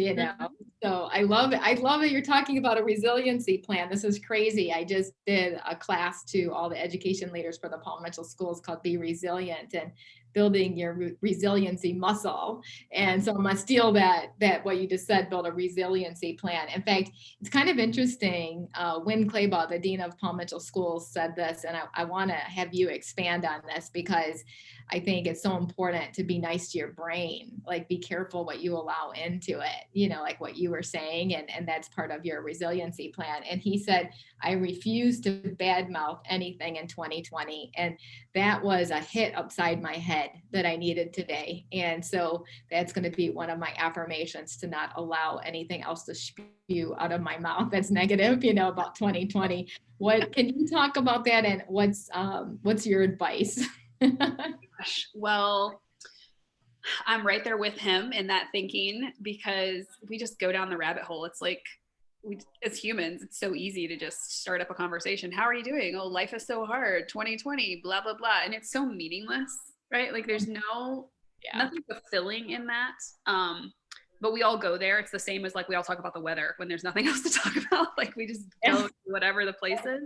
So I love it. I love that you're talking about a resiliency plan. This is crazy. I just did a class to all the education leaders for the Paul Mitchell schools called Be Resilient, and building your resiliency muscle. And so I'm going to steal that what you just said, build a resiliency plan. In fact, it's kind of interesting. Wynn Claybaugh, the dean of Paul Mitchell schools, said this, and I want to have you expand on this, because I think it's so important to be nice to your brain. Like, be careful what you allow into it, like what you were saying, and that's part of your resiliency plan. And he said, I refuse to badmouth anything in 2020. And that was a hit upside my head that I needed today. And so that's going to be one of my affirmations, to not allow anything else to spew out of my mouth that's negative, about 2020. What can you talk about that? And what's your advice? Well, I'm right there with him in that thinking, because we just go down the rabbit hole. It's like, as humans, it's so easy to just start up a conversation. How are you doing? Oh, life is so hard. 2020, blah, blah, blah. And it's so meaningless, right? Like, there's nothing fulfilling in that. But we all go there. It's the same as like, we all talk about the weather when there's nothing else to talk about. Like, we just go to whatever the place is.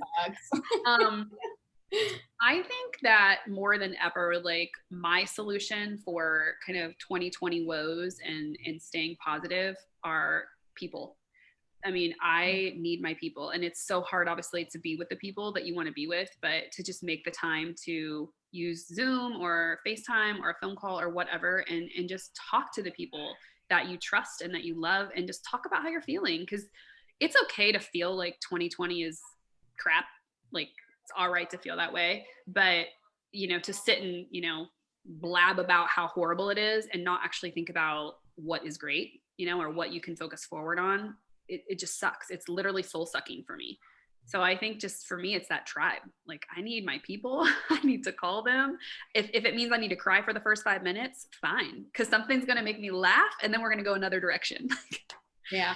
I think that more than ever, like my solution for kind of 2020 woes and staying positive are people. I mean, I need my people, and it's so hard, obviously, to be with the people that you want to be with, but to just make the time to use Zoom or FaceTime or a phone call or whatever, and just talk to the people that you trust and that you love, and just talk about how you're feeling. Because it's okay to feel like 2020 is crap. Like, it's all right to feel that way, but to sit and blab about how horrible it is and not actually think about what is great, or what you can focus forward on. It just sucks. It's literally soul sucking for me. So I think just for me, it's that tribe. Like, I need my people. I need to call them. If it means I need to cry for the first 5 minutes, fine. Because something's going to make me laugh, and then we're going to go another direction. Yeah.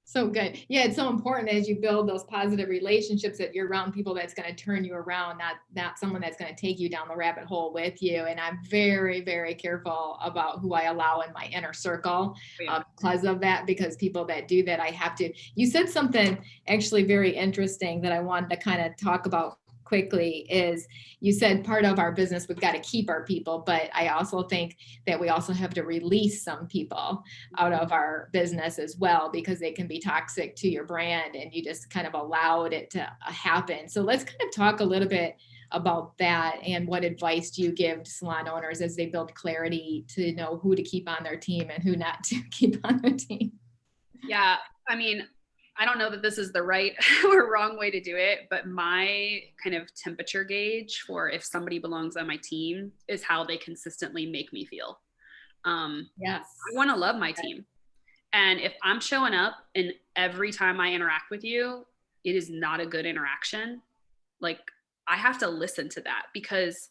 So good. Yeah, it's so important as you build those positive relationships that you're around people that's going to turn you around, not someone that's going to take you down the rabbit hole with you. And I'm very, very careful about who I allow in my inner circle because of that, because people that do that, I have to. You said something actually very interesting that I wanted to kind of talk about quickly. Is you said part of our business, we've got to keep our people, but I also think that we also have to release some people out of our business as well, because they can be toxic to your brand and you just kind of allowed it to happen. So let's kind of talk a little bit about that, and what advice do you give to salon owners as they build clarity to know who to keep on their team and who not to keep on their team? Yeah, I mean, I don't know that this is the right or wrong way to do it, but my kind of temperature gauge for if somebody belongs on my team is how they consistently make me feel. Yes. I want to love my team. And if I'm showing up and every time I interact with you, it is not a good interaction, like, I have to listen to that, because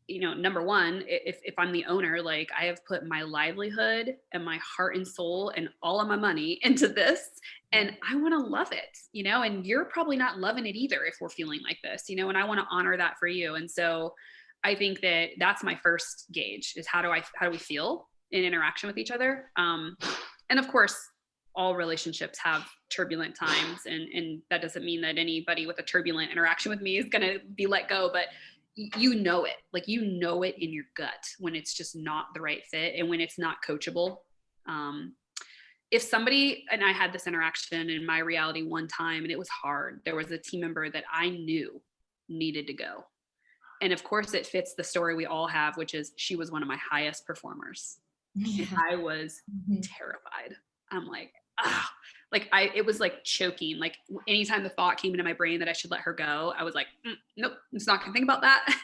number one, if I'm the owner, like, I have put my livelihood and my heart and soul and all of my money into this, and I want to love it, and you're probably not loving it either if we're feeling like this, and I want to honor that for you. And so I think that that's my first gauge, is how do we feel in interaction with each other. And of course, all relationships have turbulent times, and that doesn't mean that anybody with a turbulent interaction with me is going to be let go, but it, like, it in your gut when it's just not the right fit and when it's not coachable. If somebody, and I had this interaction in my reality one time, and it was hard. There was a team member that I knew needed to go. And of course it fits the story we all have, which is she was one of my highest performers. Yeah. I was terrified. I'm like, it was like choking. Like, anytime the thought came into my brain that I should let her go, I was like, nope, I'm just not gonna think about that.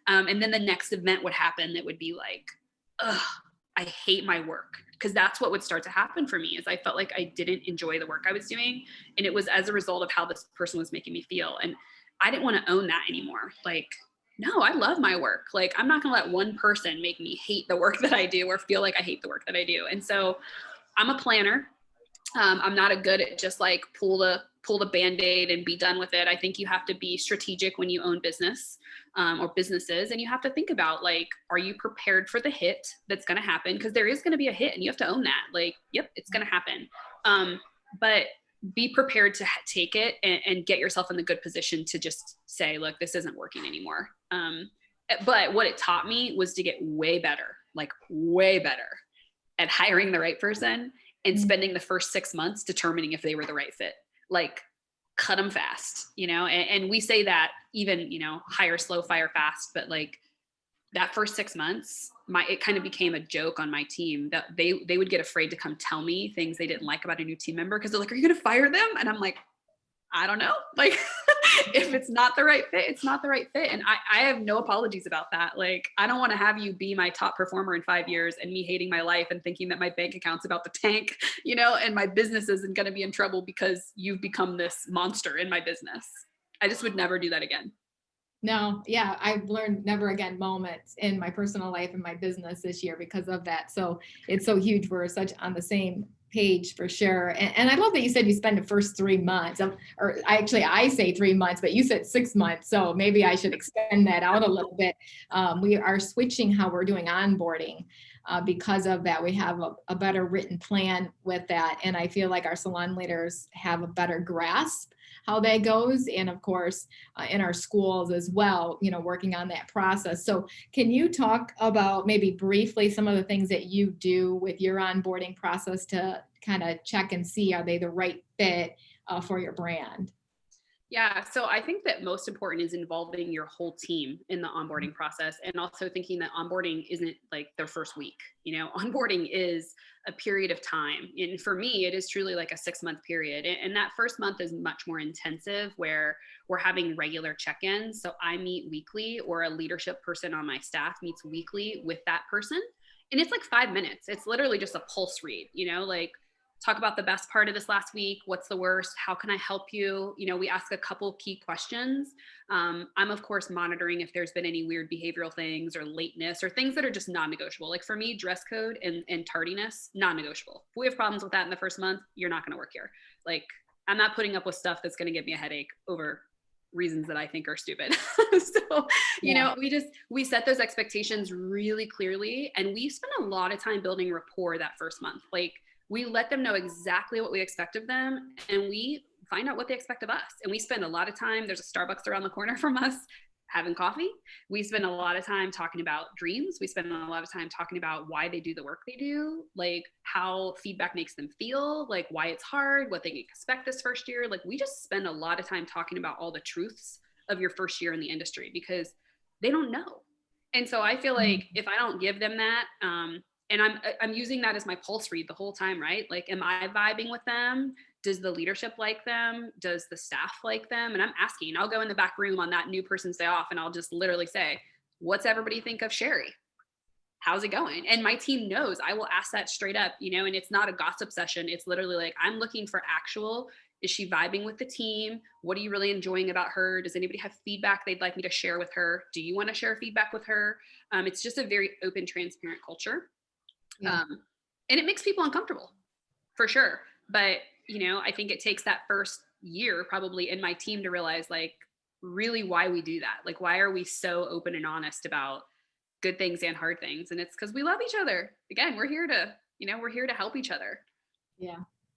And then the next event would happen that would be like, I hate my work. Because that's what would start to happen for me, is I felt like I didn't enjoy the work I was doing. And it was as a result of how this person was making me feel. And I didn't want to own that anymore. Like, no, I love my work. Like, I'm not going to let one person make me hate the work that I do or feel like I hate the work that I do. And so I'm a planner. I'm not a good at just like pull the Band-Aid and be done with it. I think you have to be strategic when you own business or businesses, and you have to think about, like, are you prepared for the hit that's going to happen? Because there is going to be a hit, and you have to own that. Like, yep, it's going to happen. But be prepared to take it and get yourself in the good position to just say, look, this isn't working anymore. But what it taught me was to get way better at hiring the right person and spending the first 6 months determining if they were the right fit. Like, cut them fast, and we say that even, hire slow, fire fast, but like that first 6 months, it kind of became a joke on my team that they would get afraid to come tell me things they didn't like about a new team member. Cause they're like, are you going to fire them? And I'm like, I don't know. Like, if it's not the right fit, it's not the right fit. And I have no apologies about that. Like, I don't want to have you be my top performer in 5 years and me hating my life and thinking that my bank account's about to tank, and my business isn't going to be in trouble because you've become this monster in my business. I just would never do that again. No, yeah, I've learned never again moments in my personal life and my business this year because of that. So it's so huge. We're such on the same page for sure. And I love that you said you spend the first 3 months, I say 3 months, but you said 6 months. So maybe I should extend that out a little bit. We are switching how we're doing onboarding because of that, we have a better written plan with that. And I feel like our salon leaders have a better grasp how that goes. And of course, in our schools as well, working on that process. So can you talk about maybe briefly some of the things that you do with your onboarding process to kind of check and see, are they the right fit for your brand? Yeah, so I think that most important is involving your whole team in the onboarding process, and also thinking that onboarding isn't like their first week. Onboarding is a period of time. And for me, it is truly like a 6-month period. And that first month is much more intensive, where we're having regular check-ins. So I meet weekly, or a leadership person on my staff meets weekly with that person. And it's like 5 minutes. It's literally just a pulse read, like, talk about the best part of this last week. What's the worst? How can I help you? We ask a couple of key questions. I'm of course monitoring if there's been any weird behavioral things or lateness or things that are just non-negotiable. Like for me, dress code and tardiness, non-negotiable. If we have problems with that in the first month, you're not going to work here. Like, I'm not putting up with stuff that's going to give me a headache over reasons that I think are stupid. So, we set those expectations really clearly, and we spend a lot of time building rapport that first month. Like, we let them know exactly what we expect of them, and we find out what they expect of us. And we spend a lot of time, there's a Starbucks around the corner from us, having coffee. We spend a lot of time talking about dreams. We spend a lot of time talking about why they do the work they do, like how feedback makes them feel, like why it's hard, what they expect this first year. Like, we just spend a lot of time talking about all the truths of your first year in the industry, because they don't know. And so I feel like if I don't give them that, and I'm using that as my pulse read the whole time, right? Like, am I vibing with them? Does the leadership like them? Does the staff like them? And I'm asking, I'll go in the back room on that new person's day off, and I'll just literally say, what's everybody think of Sherry? How's it going? And my team knows. I will ask that straight up, and it's not a gossip session. It's literally like, I'm looking for actual, is she vibing with the team? What are you really enjoying about her? Does anybody have feedback they'd like me to share with her? Do you want to share feedback with her? It's just a very open, transparent culture. Yeah. And it makes people uncomfortable, for sure. But, I think it takes that first year probably in my team to realize, like, really why we do that. Like, why are we so open and honest about good things and hard things? And it's because we love each other. Again, we're here to help each other. Yeah.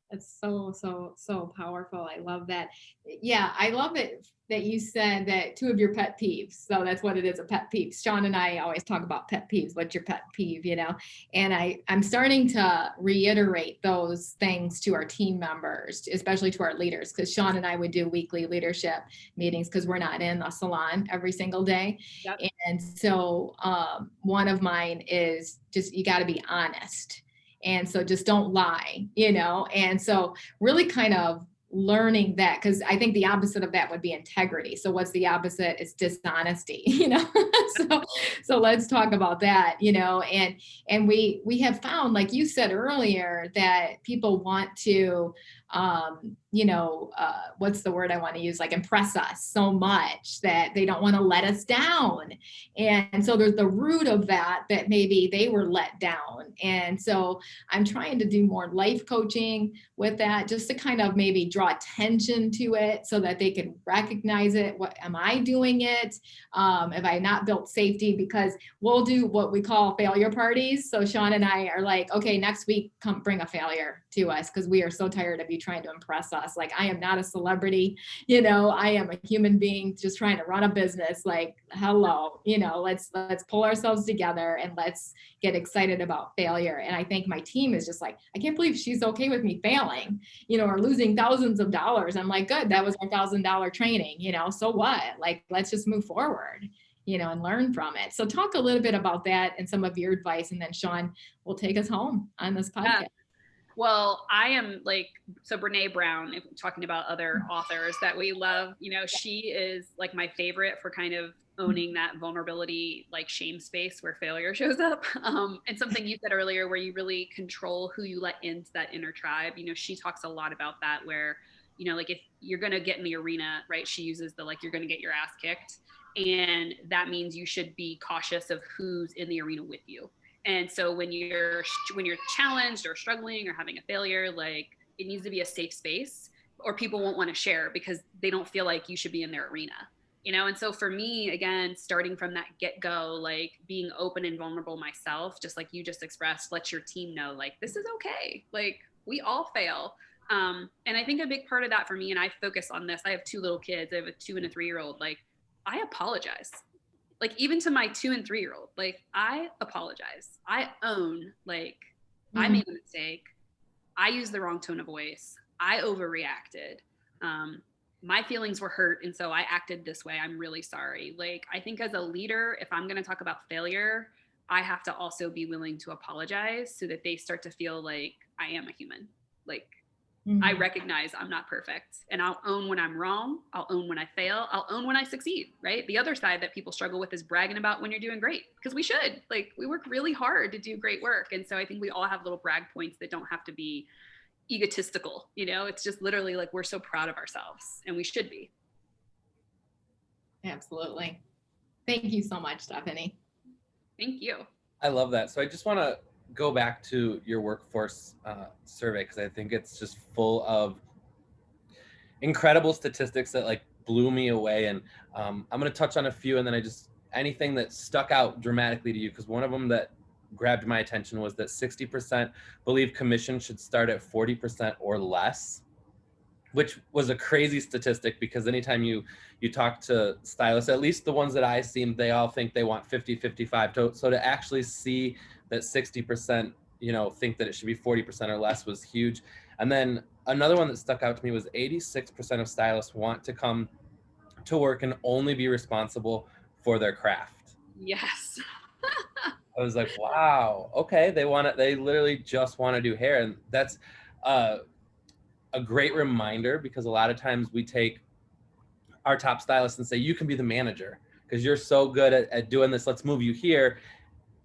That's so powerful. I love that. Yeah, I love it that you said that 2 of your pet peeves. So that's what it is, a pet peeve. Sean and I always talk about pet peeves. What's your pet peeve, And I'm starting to reiterate those things to our team members, especially to our leaders, because Sean and I would do weekly leadership meetings because we're not in a salon every single day. Yep. And so one of mine is just, you got to be honest. And so just don't lie, and so really kind of learning that, because I think the opposite of that would be integrity. So what's the opposite? It's dishonesty, so let's talk about that, and we have found, like you said earlier, that people want to, what's the word I want to use? Like, impress us so much that they don't want to let us down. And so there's the root of that maybe they were let down. And so I'm trying to do more life coaching with that, just to kind of maybe draw attention to it so that they can recognize it. What am I doing it? Have I not built safety? Because we'll do what we call failure parties. So Sean and I are like, okay, next week, come bring a failure to us, because we are so tired of you trying to impress us. Like, I am not a celebrity, I am a human being just trying to run a business. Like, hello, let's pull ourselves together and let's get excited about failure. And I think my team is just like, I can't believe she's okay with me failing, or losing thousands of dollars. I'm like, good, that was our $1,000 training, so what? Like, let's just move forward, and learn from it. So talk a little bit about that and some of your advice, and then Sean will take us home on this podcast. Yeah. Well, I am so Brene Brown, if we're talking about other authors that we love, she is like my favorite for kind of owning that vulnerability, like shame space where failure shows up. And something you said earlier, where you really control who you let into that inner tribe. She talks a lot about that, where, like, if you're going to get in the arena, right, she uses you're going to get your ass kicked. And that means you should be cautious of who's in the arena with you. And so when you're challenged or struggling or having a failure, like, it needs to be a safe space, or people won't want to share because they don't feel like you should be in their arena. you know? And so for me, again, starting from that get-go, like being open and vulnerable myself, just like you just expressed, let your team know, like, this is okay. Like, we all fail. And I think a big part of that for me, and I focus on this, I have 2 little kids. I have a 2 and a 3-year-old. Like, I apologize. Like, even to my 2 and 3-year-old, like, I apologize. I own, like, I made a mistake. I used the wrong tone of voice. I overreacted. My feelings were hurt. And so I acted this way. I'm really sorry. Like, I think as a leader, if I'm going to talk about failure, I have to also be willing to apologize so that they start to feel like I am a human. Like, I recognize I'm not perfect, and I'll own when I'm wrong. I'll own when I fail. I'll own when I succeed, right? The other side that people struggle with is bragging about when you're doing great, because we should. Like, we work really hard to do great work. And so I think we all have little brag points that don't have to be egotistical. You know, it's just literally like, we're so proud of ourselves, and we should be. Absolutely. Thank you so much, Stefanie. Thank you. I love that. So I just want to go back to your workforce survey, because I think it's just full of incredible statistics that like blew me away. And I'm going to touch on a few, and then anything that stuck out dramatically to you, because one of them that grabbed my attention was that 60% believe commission should start at 40% or less, which was a crazy statistic, because anytime you talk to stylists, at least the ones that I see, they all think they want 50, 55. So to actually see that 60%, think that it should be 40% or less was huge. And then another one that stuck out to me was 86% of stylists want to come to work and only be responsible for their craft. Yes. I was like, wow, okay. They literally just want to do hair. And that's a great reminder, because a lot of times we take our top stylists and say, you can be the manager because you're so good at doing this. Let's move you here.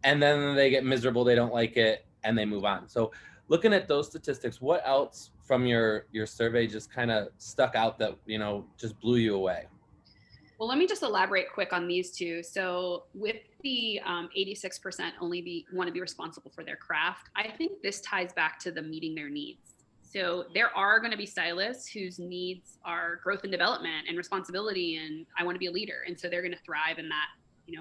And then they get miserable. They don't like it and they move on. So looking at those statistics, what else from your survey just kind of stuck out that, just blew you away? Well, let me just elaborate quick on these two. So with the 86% only want to be responsible for their craft, I think this ties back to the meeting their needs. So there are going to be stylists whose needs are growth and development and responsibility, and I want to be a leader. And so they're going to thrive in that,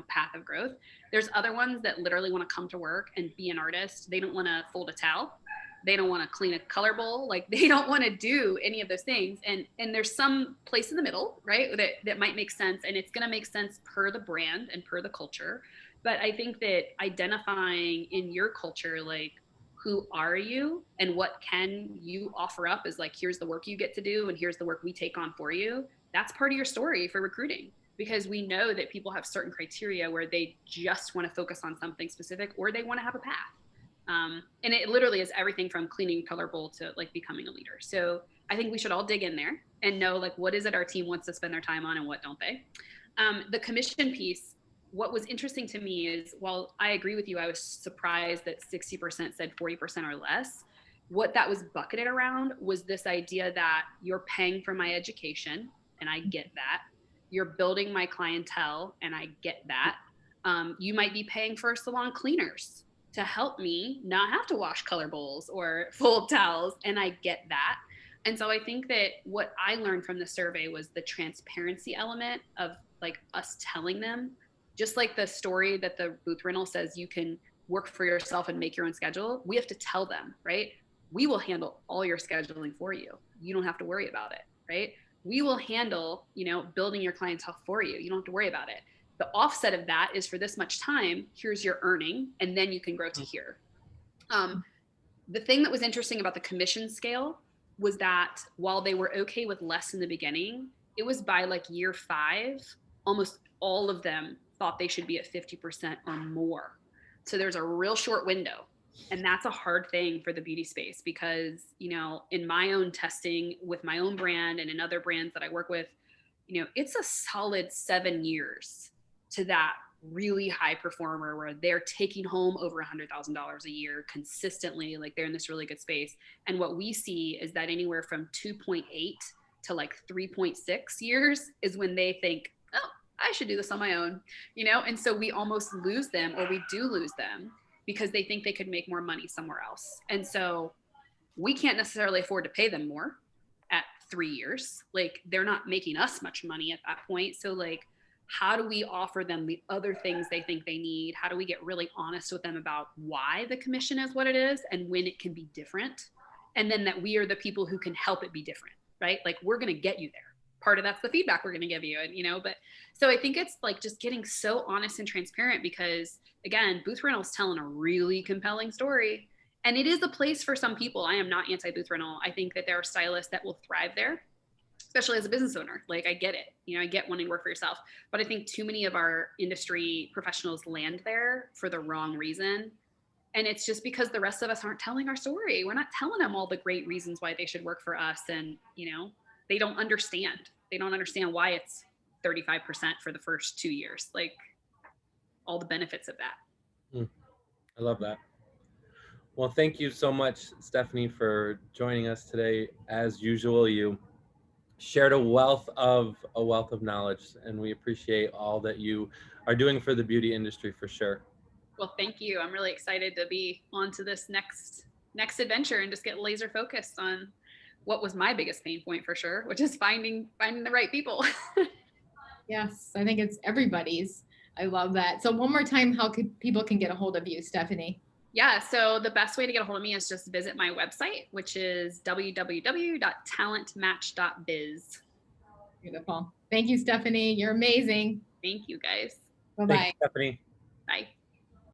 path of growth. There's other ones that literally want to come to work and be an artist. They don't want to fold a towel. They don't want to clean a color bowl. Like, they don't want to do any of those things. And there's some place in the middle, right, that might make sense. And it's going to make sense per the brand and per the culture. But I think that identifying in your culture, like, who are you and what can you offer up is like, here's the work you get to do and here's the work we take on for you. That's part of your story for recruiting, because we know that people have certain criteria where they just want to focus on something specific, or they want to have a path. And it literally is everything from cleaning a color bowl to like becoming a leader. So I think we should all dig in there and know, like, what is it our team wants to spend their time on and what don't they? The commission piece, what was interesting to me is, while I agree with you, I was surprised that 60% said 40% or less. What that was bucketed around was this idea that you're paying for my education, and I get that. You're building my clientele, and I get that. You might be paying for salon cleaners to help me not have to wash color bowls or fold towels, and I get that. And so I think that what I learned from the survey was the transparency element of like us telling them, just like the story that the booth rental says you can work for yourself and make your own schedule. We have to tell them, right? We will handle all your scheduling for you. You don't have to worry about it, right? We will handle, building your clientele for you. You don't have to worry about it. The offset of that is, for this much time, here's your earning, and then you can grow to here. The thing that was interesting about the commission scale was that while they were okay with less in the beginning, it was by like year 5, almost all of them thought they should be at 50% or more. So there's a real short window. And that's a hard thing for the beauty space, because, in my own testing with my own brand and in other brands that I work with, it's a solid 7 years to that really high performer where they're taking home over $100,000 a year consistently. Like, they're in this really good space. And what we see is that anywhere from 2.8 to like 3.6 years is when they think, oh, I should do this on my own, And so we almost lose them, or we do lose them, because they think they could make more money somewhere else. And so we can't necessarily afford to pay them more at 3 years. Like, they're not making us much money at that point. So like, how do we offer them the other things they think they need? How do we get really honest with them about why the commission is what it is and when it can be different? And then that we are the people who can help it be different, right? Like, we're going to get you there. Part of that's the feedback we're going to give you. And, but so I think it's like just getting so honest and transparent, because again, booth rental is telling a really compelling story, and it is a place for some people. I am not anti-booth rental. I think that there are stylists that will thrive there, especially as a business owner. Like, I get it. I get wanting to work for yourself, but I think too many of our industry professionals land there for the wrong reason. And it's just because the rest of us aren't telling our story. We're not telling them all the great reasons why they should work for us. And, they don't understand. They don't understand why it's 35% for the first 2 years, like all the benefits of that. I love that. Well, thank you so much, Stefanie, for joining us today. As usual, you shared a wealth of knowledge, and we appreciate all that you are doing for the beauty industry for sure. Well, thank you. I'm really excited to be on to this next adventure and just get laser focused on what was my biggest pain point for sure, which is finding the right people. Yes, I think it's everybody's. I love that. So one more time, how people can get a hold of you, Stefanie? Yeah, so the best way to get a hold of me is just visit my website, which is www.talentmatch.biz. Beautiful. Thank you, Stefanie. You're amazing. Thank you, guys. Bye-bye. Thanks, Stefanie. Bye.